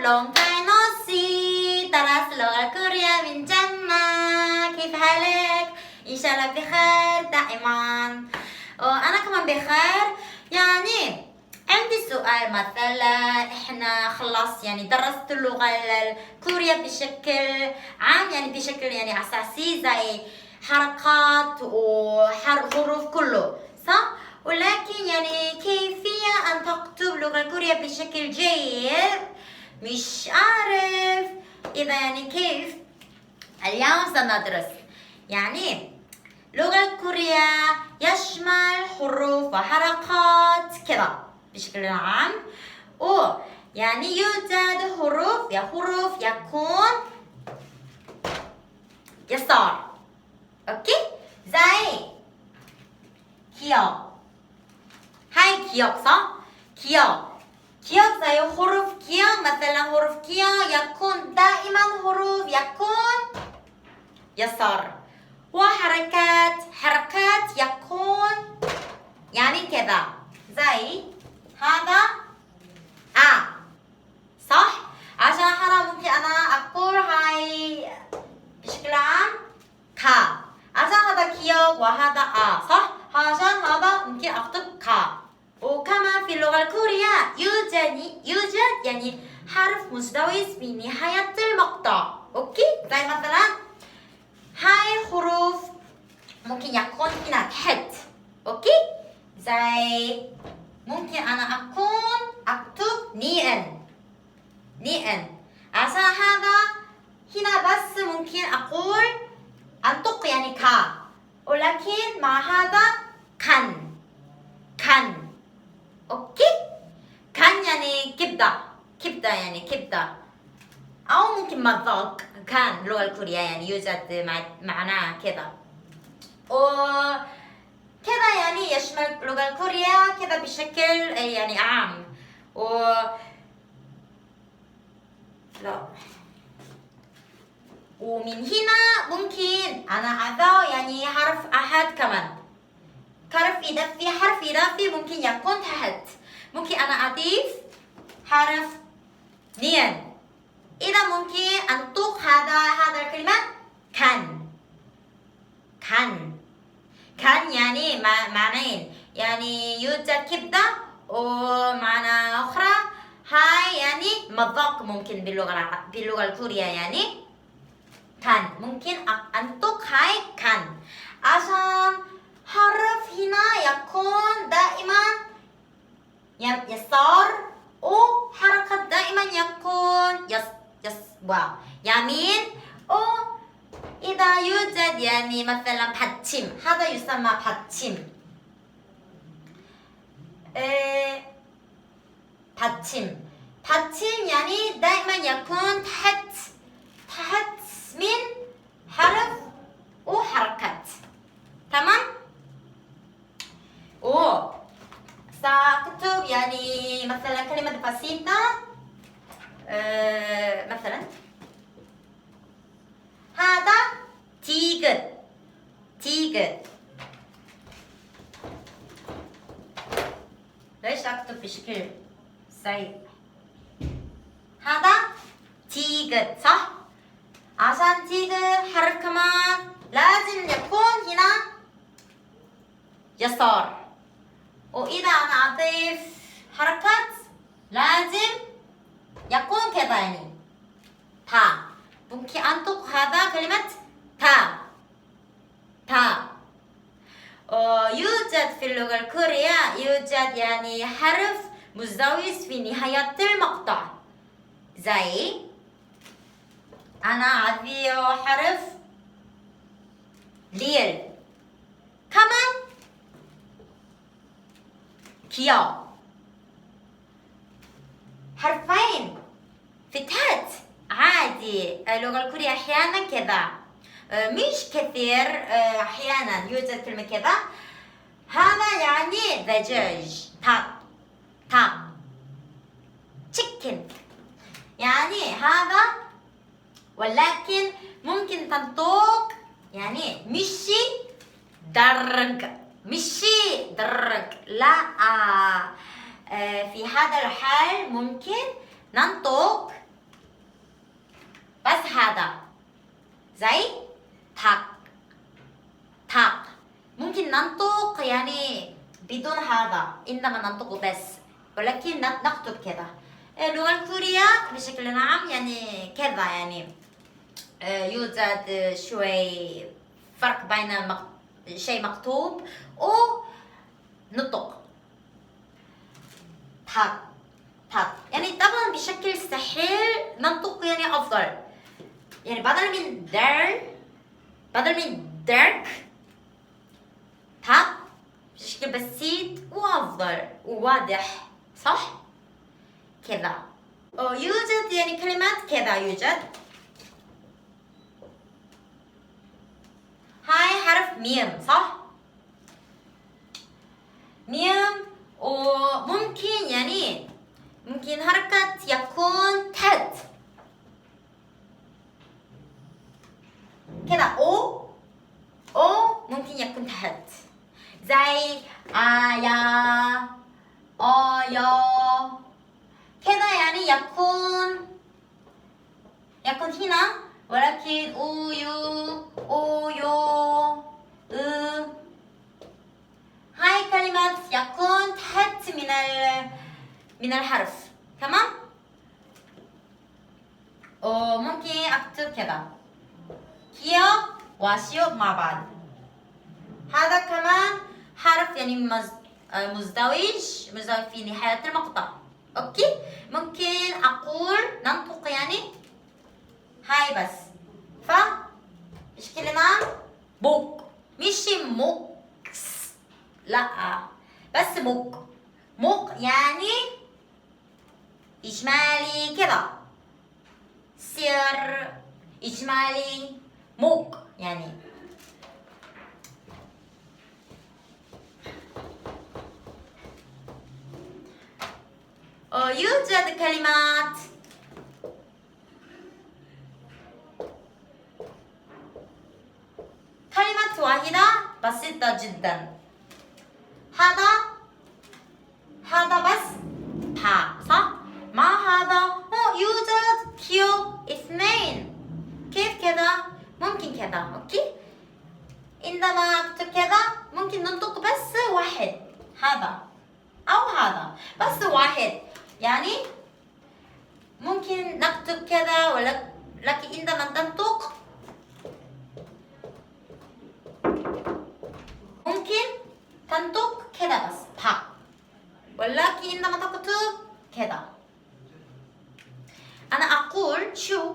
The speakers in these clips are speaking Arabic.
long time no see. درس اللغة الكورية من جنة. كيف حالك؟ إن شاء الله بخير دائما. أنا كمان بخير. يعني عندي سؤال، مثلا إحنا خلاص يعني درست اللغة الكورية بشكل عام، يعني بشكل يعني أساسي زي حركات وحروف كله، صح؟ ولكن يعني كيفية أن تكتب اللغة الكورية بشكل جيد مش عارف. إذا يعني كيف اليوم سندرس يعني اللغة الكورية يشمل حروف وحركات كذا بشكل عام. يعني يوجد حروف يكون يسار، اوكي؟ زي 기억. هاي 기억 صح؟ 기억 زي حروف 기억. مثلا حروف 기억 يكون دائما حروف يكون يسار. وحركات يكون يعني كذا، زي هذا صح؟ عشان هذا ممكن أنا أقول هاي بشكل عام عشان هذا 기억 وهذا صح؟ عشان هذا ممكن أكتب وكمان في اللغة الكورية يوجد يعني حرف مزدوج في نهاية المقطع، أوكي؟ زي مثلا هاي حروف ممكن يكون هنا تحت، أوكي؟ زي ممكن أنا أكتب نيئن عشان هذا هنا بس ممكن أقول أنطق يعني ولكن مع هذا كان أوكي؟ كان يعني كبدة يعني كبدة، أو ممكن مذاق. كان اللغة الكورية يعني يوجد معناه كذا كذا، يعني يشمل اللغة الكورية كذا بشكل يعني عام. ومن هنا ممكن أنا أضع يعني حرف أحد كمان، حرف إضافي ممكن يكون تحت. ممكن أنا أضيف حرف نين. إذا ممكن أنطق هذا الكلمة كان يعني معنين، يعني يوجد كبدة، ومعنى أخرى هاي يعني مذاق. ممكن باللغة الكورية يعني كان ممكن أنطق هاي كان عشان حرف هنا يكون دائما يسار، وحركة دائما يكون يمين. إذا يوجد يعني مثلا 받침، هذا يسمى 받침. 받침 يعني دائما يكون تحت من حرف وحركات، تمام؟ سأكتب يعني مثلا كلمة بسيطة، مثلا هذا تيجر. ليش أكتب بشكل سيء؟ هذا تيجر صح؟ عشان تيجر حرف كمان لازم يكون هنا يسار. وإذا أنا أضيف حركات لازم يكون كذا، يعني ممكن أنطق هذا كلمة تا. يوجد في اللغة الكورية يوجد يعني حرف مزدوج في نهاية المقطع، زي أنا أضيف حرف ليل كمان 기억. حرفين في تحت عادي. اللغة الكورية أحيانا كذا، مش كثير. أحيانا يوجد كلمة كذا. هذا يعني دجاج، chicken يعني هذا. ولكن ممكن تنطق يعني مشي درج لا. في هذا الحال ممكن ننطق هذا زي 닭 ممكن ننطق يعني بدون هذا عندما ننطق بس ولكن نكتب كذا. اللغة الكورية بشكل عام يعني كذا يعني يوجد شوي فرق بين شيء مكتوب ونطق. 닭 يعني طبعا بشكل سهل ننطق يعني أفضل يعني بدل من درك 닭 بشكل بسيط وأفضل وواضح صح؟ كذا يوجد يعني كلمات كذا يوجد. هاي حرف ميم صح؟ ميم وممكن يعني ممكن حركة يكون تحت كذا أو ممكن يكون تحت زي آيا كذا يعني يكون هنا ولكن أويو هاي كلمات يكون تحت من الحرف تمام. ممكن أكتب كذا كيو وشيو مع بعض. هذا كمان حرف يعني مزدوج في نهاية المقطع. اوكي ممكن اقول ننطق يعني هاي بس ف بشكل عام بوك مش موكس لا بس موك يعني اجمالي كده سر اجمالي موك يعني يوجد كلمات واحدة بسيطة جدا. هذا بس صح؟ مع هذا يوجد كيو اثنين. كيف كذا؟ ممكن كذا اوكي. عندما اكتب كذا ممكن ننطق بس واحد هذا أو هذا بس واحد يعني ممكن نكتب كذا لكن عندما تنطق ممكن تنطق كذا بس ولكن عندما تكتب كذا. أنا أقول شو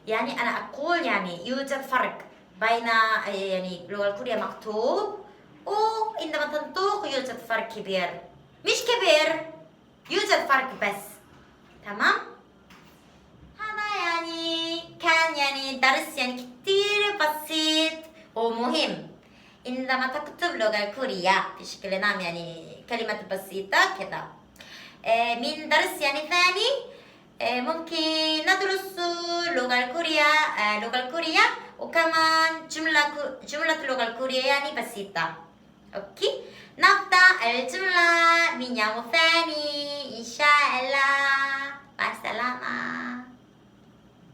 يعني أنا أقول يعني يوجد فرق بين يعني اللغة الكورية مكتوب وعندما تنطق يوجد فرق كبير مش كبير يوجد فرق بس تمام. هذا يعني كان يعني درس يعني كتير بسيط ومهم عندما تكتب اللغة الكورية بشكل عام يعني كلمات بسيطة كذا. من درس يعني ثاني ممكن ندرس اللغة الكورية وكمان جملة اللغة الكورية يعني بسيطة. اوكي نبدأ الجملة من يوم ثاني إن شاء الله. مع السلامة.